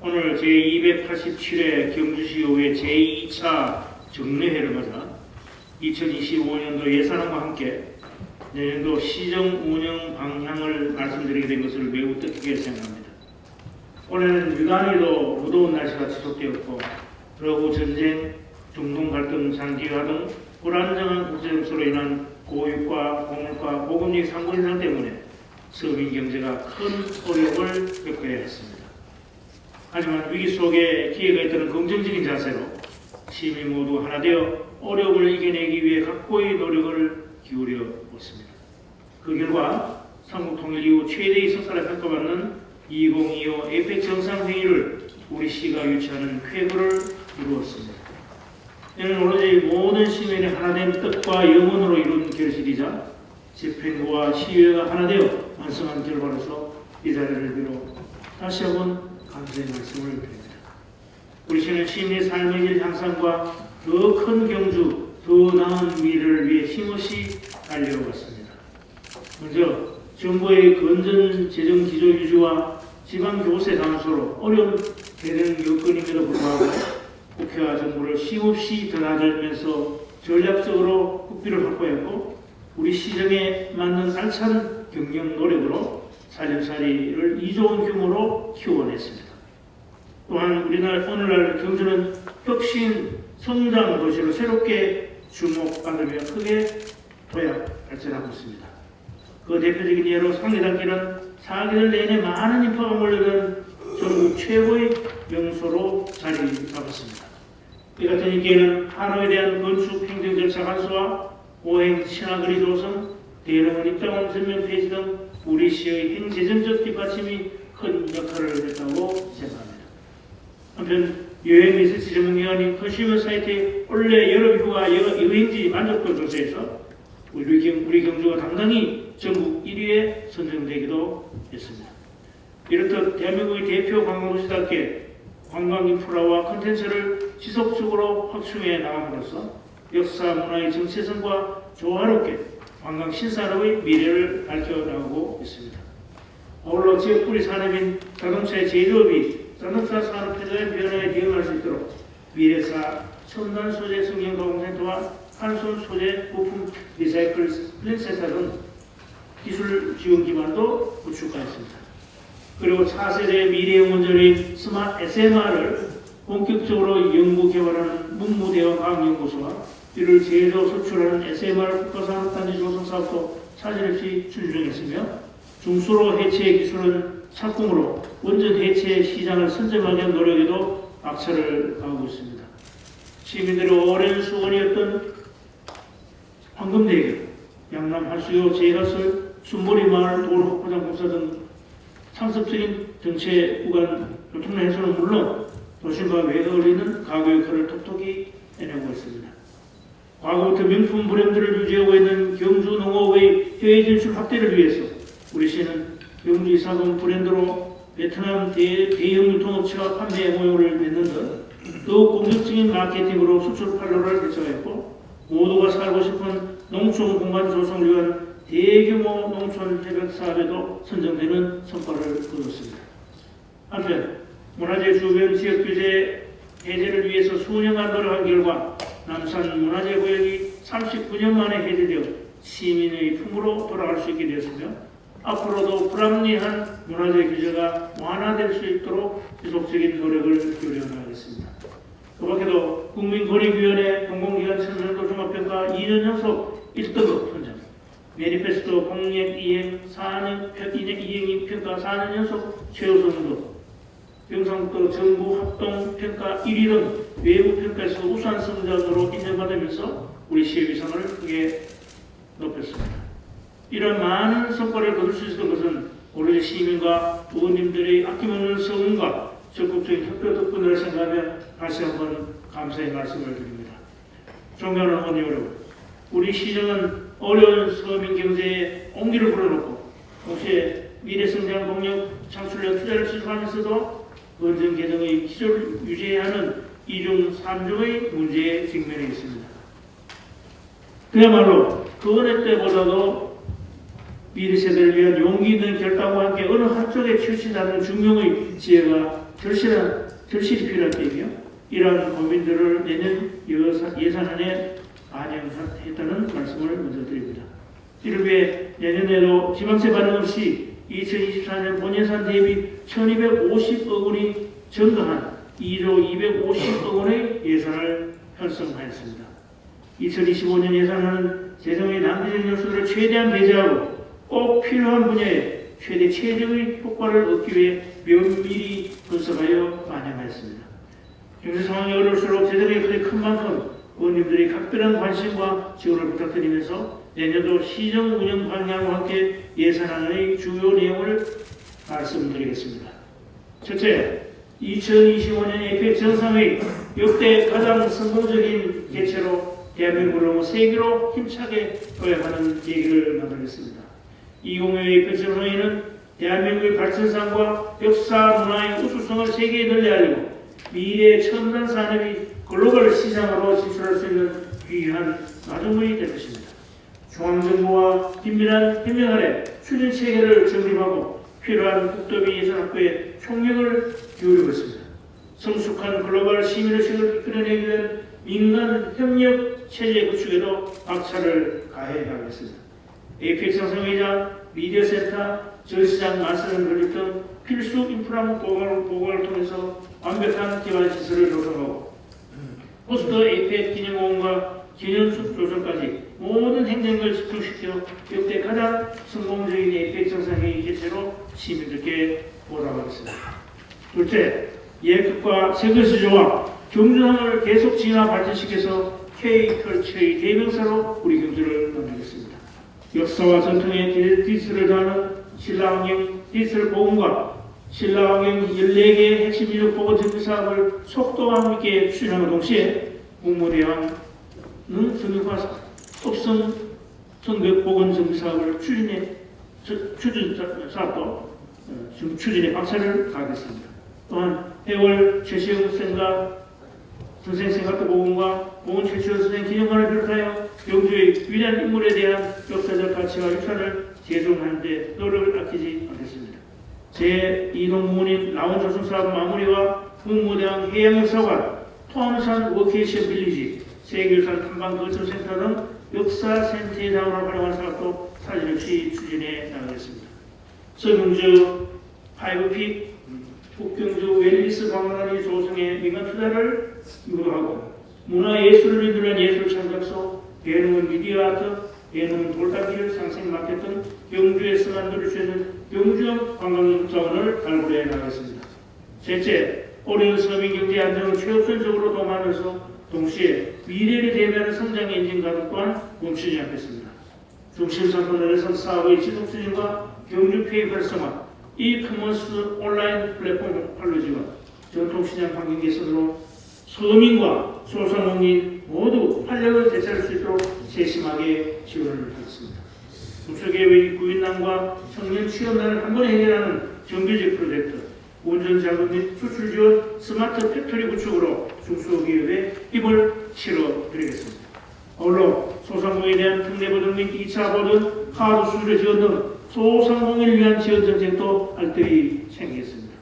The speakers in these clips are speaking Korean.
오늘 제287회 경주시의회 제2차 정례회를 맞아 2025년도 예산안과 함께 내년도 시정 운영 방향을 말씀드리게 된 것을 매우 뜻깊게 생각합니다. 올해는 유난히도 무더운 날씨가 지속되었고 러브 전쟁, 중동 갈등 장기화 등 불안정한 국제 정세로 인한 고유가, 고물가, 고금리 상고 인상 때문에 서민 경제가 큰 어려움을 겪어야 했습니다. 하지만 위기 속에 기회가 있다는 긍정적인 자세로 시민 모두 하나 되어 어려움을 이겨내기 위해 각고의 노력을 기울여 보았습니다. 그 결과 삼국 통일 이후 최대의 성과를 평가받는 2025 에이펙 정상회의를 우리 시가 유치하는 쾌거를 이루었습니다. 이는 오로지 모든 시민의 하나된 뜻과 영혼으로 이룬 결실이자 집행부와 시의회가 하나 되어 완성한 결과로서 이 자리를 빌어 다시 한번 감사의 말씀을 드립니다. 우리 시는 시민의 삶의 질 향상과 더 큰 경주, 더 나은 미래를 위해 힘없이 달려왔습니다. 먼저 정부의 건전 재정 기조 유지와 지방 교세 감소로 어려움되는 여건임에도 불구하고 국회와 정부를 쉼없이 드나들면서 전략적으로 국비를 확보했고 우리 시정에 맞는 알찬 경영 노력으로 살림살이를 2조 원 규모로 키워냈습니다. 또한 오늘날 경주는 혁신 성장 도시로 새롭게 주목받으며 크게 도약 발전하고 있습니다. 그 대표적인 예로 상리단길은 4개월 내내 많은 인파가 몰려든 전국 최고의 명소로 자리 잡았습니다. 이 같은 인기에는 한호에 대한 건축 행정 절차 간소화, 오행 신화거리 조성, 대릉원 입장원 전면 폐지 등 우리 시의 행재정적 뒷받침이 큰 역할을 했다고 생각합니다. 한편 여행 리서치 전문기관인 컨슈머 사이트의 올해 여름휴가 여행지 만족도 조사에서 우리 경주가 당당히 전국 1위에 선정되기도 했습니다. 이렇듯 대한민국의 대표 관광도시답게 관광 인프라와 콘텐츠를 지속적으로 확충해 나감으로써 역사 문화의 정체성과 조화롭게 관광 신산업의 미래를 밝혀나가고 있습니다. 아울러 지역 뿌리 산업인 자동차의 제조업이 자동차 산업 폐자의 변화에 대응할 수 있도록 미래사 첨단 소재 성형 가공센터와 한손 소재 부품 리사이클 플랜센터 등 기술 지원 기반도 구축하였습니다. 그리고 차세대 미래영원전의 스마트 SMR을 본격적으로 연구 개발하는 문무대와 과학연구소와 이를 제조 수출하는 SMR 국가산업단지 조성 사업도 차질없이 추진했으며 중수로 해체 기술은 착공으로 원전 해체 시장을 선점하기 위한 노력에도 박차를 가하고 있습니다. 시민들의 오랜 소원이었던 황금대교, 양남 할수요 제가설, 순머리 마을 도로 확보장 공사 등 상습적인 정체 구간 교통난 해소는 물론 도심과 외곽에 어울리는 가구 역할을 톡톡히 해내고 있습니다. 과거부터 명품 브랜드를 유지하고 있는 경주 농업의 해외 진출 확대를 위해서 우리 시는 경주 이사금 브랜드로 베트남 대형 유통업체와 판매 모형을 맺는 등 더욱 공격적인 마케팅으로 수출 판로를 개척했고 모두가 살고 싶은 농촌 공간 조성을 위한 대규모 농촌 협약 사업에도 선정되는 성과를 거뒀습니다. 한편 문화재 주변 지역 규제 해제를 위해서 수년간 노력한 결과 남산 문화재구역이 39년 만에 해제되어 시민의 품으로 돌아갈 수 있게 되었으며 앞으로도 불합리한 문화재 규제가 완화될 수 있도록 지속적인 노력을 기울여 나가겠습니다. 그 밖에도 국민권익위원회 공공기관 청년도 종합평가 2년 연속 1등급 선정, 매니페스토 공약 이행 4년 이행 평가 4년 연속 최우선도, 경상북도 정부 합동 평가 1위 등 외부 평가에서 우수한 성적으로 인정받으면서 우리 시의 위상을 크게 높였습니다. 이런 많은 성과를 거둘 수 있었던 것은 오로지 시민과 의원님들의 아낌없는 성원과 적극적인 협조 덕분이라 생각하며 다시 한번 감사의 말씀을 드립니다. 존경하는 의원 여러분, 우리 시정은 어려운 서민 경제에 온기를 불어넣고 동시에 미래성장 동력 창출력 투자를 지속하면서도 건전 개정의 기조를 유지해야 하는 이중 삼중의 문제에 직면해 있습니다. 그야말로 그 어느 때보다도 미래 세대를 위한 용기 있는 결단과 함께 어느 한쪽에 치우치지 않는 중용의 지혜가 절실히 필요한 때이며 이러한 고민들을 내년 예산안에 반영했다는 말씀을 먼저 드립니다. 이를 위해 내년에도 지방세 반영 없이 2024년 본예산 대비 1250억 원이 증가한 2조 250억 원의 예산을 편성하였습니다. 2025년 예산안은 재정의 낭비적 요소들을 최대한 배제하고 꼭 필요한 분야에 최대 최적의 효과를 얻기 위해 면밀히 분석하여 반영하였습니다. 경제 상황이 어려울수록 재정의 크기 큰 만큼 의원님들의 각별한 관심과 지원을 부탁드리면서 내년도 시정 운영 방향과 함께 예산안의 주요 내용을 말씀드리겠습니다. 첫째, 2025년 에이펙 정상회의 역대 가장 성공적인 개최로 대한민국을 세계로 힘차게 도약하는 계기를 만들겠습니다. 2025 에이펙 정상회의는 대한민국의 발전상과 역사 문화의 우수성을 세계에 널리 알리고 미래의 첨단 산업이 글로벌 시장으로 진출할 수 있는 귀한 마중물이 될 것입니다. 중앙정부와 긴밀한 협력 아래 추진 체계를 정립하고 필요한 국도비 예산 확보에 총력을 기울이고 있습니다. 성숙한 글로벌 시민의식을 이끌어내기 위한 민간 협력 체제 구축에도 박차를 가해 나가겠습니다. 에이펙 정상회의장, 미디어센터, 전시장, 마스는 건립 등 필수 인프라 보강을 통해서 완벽한 기반 시설을 조성하고 포스트 에이펙 기념공원과 기념숲 조성까지 모든 행정을 집중시켜 역대 가장 성공적인 에이펙 정상회의 개최로 시민들께 보답하겠습니다. 둘째, 예급과 세계수 조합, 경주항을 계속 진화 발전시켜서 K컬처의 대명사로 우리 경주를 만들겠습니다. 역사와 전통의 디지털을 더하는 신라환경 디지털 보험과 신라환경 14개의 핵심 지역 보건 정비 사업을 속도감 있게 추진하는 동시에 국무대왕은 성역화 업성 성벽 보건 정비 사업을 추진 사업도 지금 추진에 박차를 가하겠습니다. 또한 해월 최시영 선생 생각도 보건과 보건 최치원 선생 기념관을 비롯하여 경주의 위대한 인물에 대한 역사적 가치와 유산을 제공하는 데 노력을 아끼지 않겠습니다. 제2동문인 라원조성사업 마무리와 국무대왕 해양역사관, 토암산 워케이션 빌리지, 세계유산 탐방거점센터 등 역사센터의 자원을 활용한 사업도 사실없이 추진해 나가겠습니다. 서경주 5픽 북경주 웰리스 관광지 조성에 민간 투자를 유도하고 문화예술을 인도한 예술 창작소, 예능은 미디어 아트, 예능은 돌다기를 상생 마켓 등 경주에서 만들 수 있는 경주형 관광 자원을 발굴해 나가겠습니다. 셋째, 어려운 서민 경제 안정을 최우선적으로 도모하면서 동시에 미래를 대비하는 성장의 엔진 가동 또한 멈추지 않겠습니다. 중심상권 르네상스 사업의 지속 추진과 경주페이 활성화, 이커머스 온라인 플랫폼 활로지와 전통시장 환경 개선으로 서민과 소상공인 모두 활력을 되찾을 수 있도록 세심하게 지원을 하겠습니다. 중소기업의 구인난과 청년 취업난을 한 번에 해결하는 정규직 프로젝트, 운전자금 및 수출 지원 스마트 팩토리 구축으로 중소기업에 힘을 실어드리겠습니다. 아울러 소상공인에 대한 특례보증 및 2차 보증, 카드 수수료 지원 등 소상공인을 위한 지원 정책도 알뜰히 챙기겠습니다.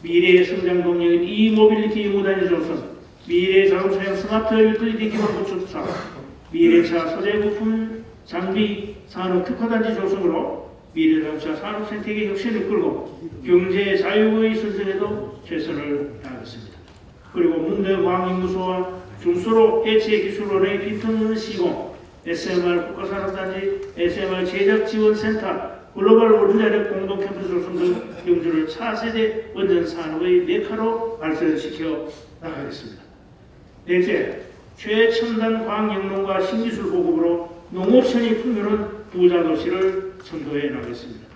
미래의 성장 동력인 이모빌리티 연구단위 조성, 미래의 자동차용 스마트 유틸리티 기반 구축 사업, 미래차 소재 부품 장비 산업 특화단지 조성으로 미래자동차 산업 생태계 혁신을 이끌고 경제 자유의 선전에도 최선을 다하겠습니다. 그리고 문대과학연구소와 중소로 해체 기술원의 비트는 시공, SMR 국가산업단지, SMR 제작지원센터, 글로벌 원자력 공동 캠퍼스 조성 등 경주를 차세대 원전 산업의 메카로 발전시켜 나가겠습니다. 넷째, 최첨단 과학영농과 신기술 보급으로 농업천이 풍요로운 부자도시를 선도해 나가겠습니다.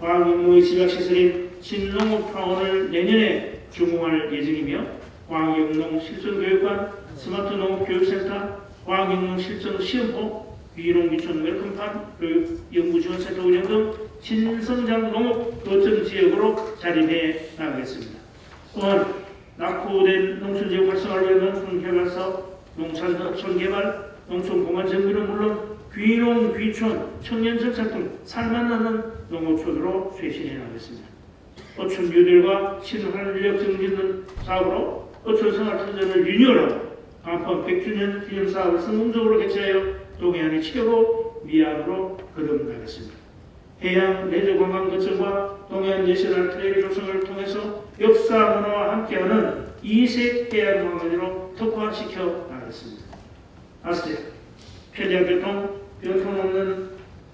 과학영농의 집약시설인 신농업타운을 내년에 준공할 예정이며 과학영농 실전교육관, 스마트 농업교육센터, 과학영농 실전 시험포, 비농기촌 웰컴팜, 교육연구지원센터 운영 등 신성장 농업 거점 지역으로 자립해 나가겠습니다. 또한 낙후된 농촌지역 활성화를 위한 농촌개발사업, 농산업촌개발, 농촌공간 정비는 물론 귀농, 귀촌, 청년정착 등 살맛나는 농업촌으로 쇄신해 나가겠습니다. 어촌 모델과 신활력 증진 사업으로 어촌 생활터전을 리뉴얼하고 간판 100주년 기념 사업을 성공적으로 개최하여 동해안의 최고 미학으로 거듭나겠습니다. 해양 레저 관광 거점과 동해안 내셔널 트레일 조성을 통해서 역사 문화와 함께하는 이색 해양 관광지로 특화시켜 나가겠습니다. 아스테 편리한 교통,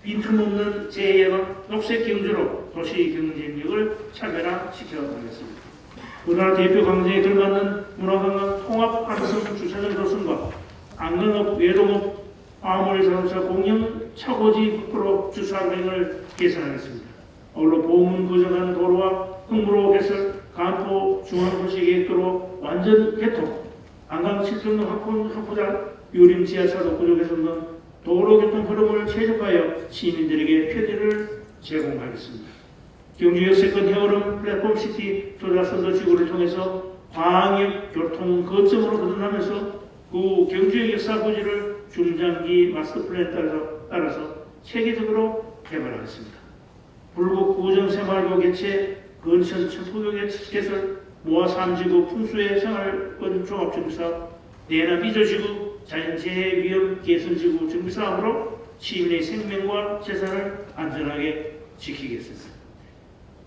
빈틈없는 재해예방, 녹색 경주로 도시 경쟁력을 차별화시켜 나가겠습니다. 우리나라 대표 광장에 걸맞는 문화관광 통합 한성 주차장 조성과 안강업, 외동업, 화물 자동차 공영 차고지 국도로 주차 운행을 개선하겠습니다. 아울러 보문 거정하는 도로와 흥무로 개설, 간포 중앙도시계획도로 완전 개통, 안강 7평로 확보장, 유림 지하차도 구조 개선 등 도로교통 흐름을 최적화하여 시민들에게 편의를 제공하겠습니다. 경주 역세권 해오름 플랫폼시티 조작선도 지구를 통해서 광역 교통 거점으로 거듭나면서 그 경주의 역사 고지를 중장기 마스터 플랜 따라서 체계적으로 개발하겠습니다. 불국 구정생활교 개최, 근천 천포교 개설, 모아 3지구 풍수의 생활권 종합정비사업, 내남 이조지구 자연재해 위험 개선지구 정비사업으로 시민의 생명과 재산을 안전하게 지키겠습니다.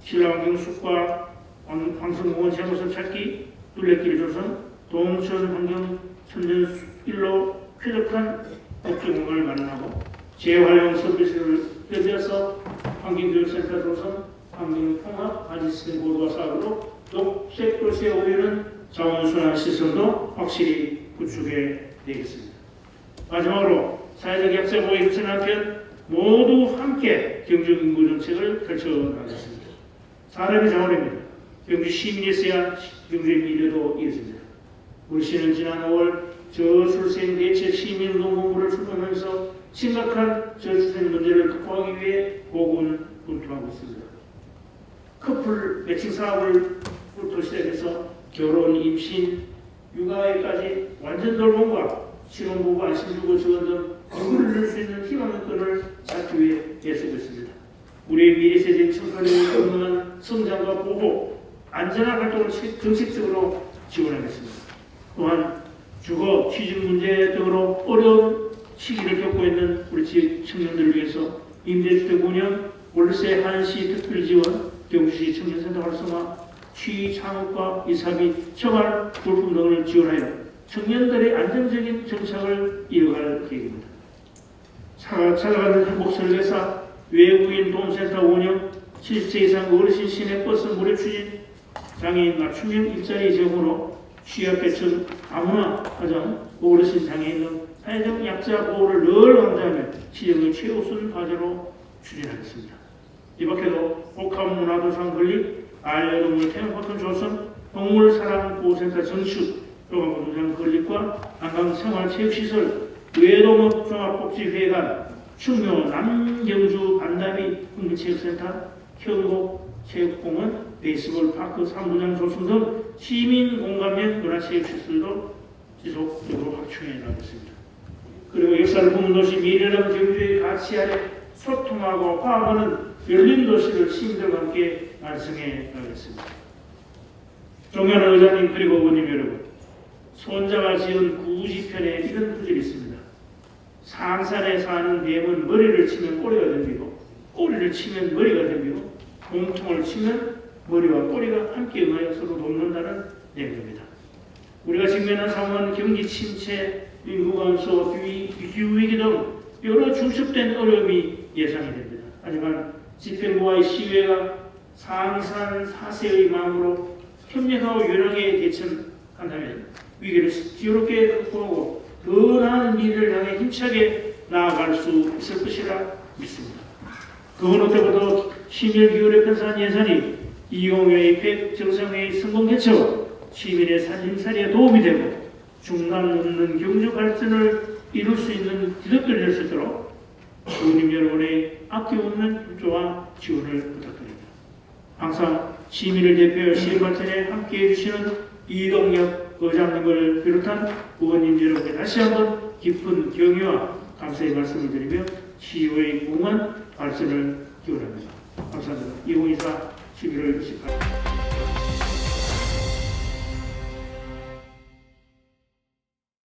신라환경숲과 황성공원 재모습 찾기, 둘레길 조성, 동천 환경 천년 일로 쾌적한 복지공간을 마련하고 재활용 서비스를 펴져서 환경교육센터 조성, 환경통합 바지시스템 고도화 사업으로 녹색 도시의 오해는 자원순환 시설도 확실히 구축해 내겠습니다. 마지막으로 사회적 약자 보호 혁신 한편 모두 함께 경주 인구 정책을 펼쳐 나가겠습니다. 사람의 자원입니다. 경주 시민이 있어야 경주의 미래도 이어집니다. 우리 시는 지난 5월 저출생 대책 시민운동 본부를 출범하면서 심각한 저출생 문제를 극복하기 위해 고군분투하고 있습니다. 커플 매칭 사업을부터 시작해서 결혼, 임신, 육아에까지 완전 돌봄과 신혼부부 안심주거 지원 등 얼굴을 넣을 수 있는 희망의 끈을 쌓기 위해 애쓰고 있습니다. 우리의 미래 세대 청소년의 건강한 성장과 보호, 안전한 활동을 정책적으로 지원하겠습니다. 또한 주거, 취직 문제 등으로 어려운 시기를 겪고 있는 우리 지역 청년들을 위해서 임대주택 운영, 월세 한시 특별 지원, 경주시 청년센터 활성화, 취창업과 이사비, 처발, 물품 등을 지원하여 청년들의 안정적인 정착을 이어갈 계획입니다. 찾아가는 행복 설계사, 외국인 도움센터 운영, 70세 이상 어르신 시내버스 무료 추진, 장애인 맞춤형 일자리 제공으로 취약계층, 다문화 가정, 어르신 장애인 등 사회적 약자 보호를 늘 강조하며 시정의 최우선 과제로 추진하겠습니다. 이 밖에도 복합문화도상 건립, 반려동물 태양포털 조성, 동물사랑보호센터 전축, 종합운동장 건립과 한강생활체육시설, 외동업 종합복지회관, 충묘 남경주 반다비 국민체육센터, 현곡체육공원, 베이스볼 파크 3구장 조성 등 시민 공감형 문화체육시설도 지속적으로 확충해 나가겠습니다. 그리고 역사를 품은 도시 미래라는 경주의 가치 아래 소통하고 화합하는 열린 도시를 시민들과 함께 완성해 나가겠습니다. 존경하는 의장님 그리고 의원님 여러분, 손자가 지은 구지편에 이런 구절이 있습니다. 상산에 사는 뱀은 머리를 치면 꼬리가 덤비고 꼬리를 치면 머리가 덤비고 몸통을 치면 머리와 꼬리가 함께 응하여 서로 돕는다는 내용입니다. 우리가 직면한 상황은 경기 침체, 인구 감소, 기후위기 등 여러 중첩된 어려움이 예상이 됩니다. 하지만 집행부와의 시위가 상산 사세의 마음으로 협력하고 유연하게 대처한다면 위기를 지혜롭게 극복하고 더 나은 미래를 향해 힘차게 나아갈 수 있을 것이라 믿습니다. 그 어느 때보다 심혈기울여 편성한 예산이 2020 APEC 정상회의 성공 개최와 시민의 살림살이에 도움이 되고 중단 없는 경주 발전을 이룰 수 있는 기득권이 될 수 있도록 의원님 여러분의 아낌없는 협조와 지원을 부탁드립니다. 항상 시민을 대표하여 시민 발전에 함께해 주시는 이동엽 의장님을 비롯한 의원님 여러분께 다시 한번 깊은 경의와 감사의 말씀을 드리며 시의회의 무궁한 발전을 기원합니다. 감사합니다. 2024 11월 28일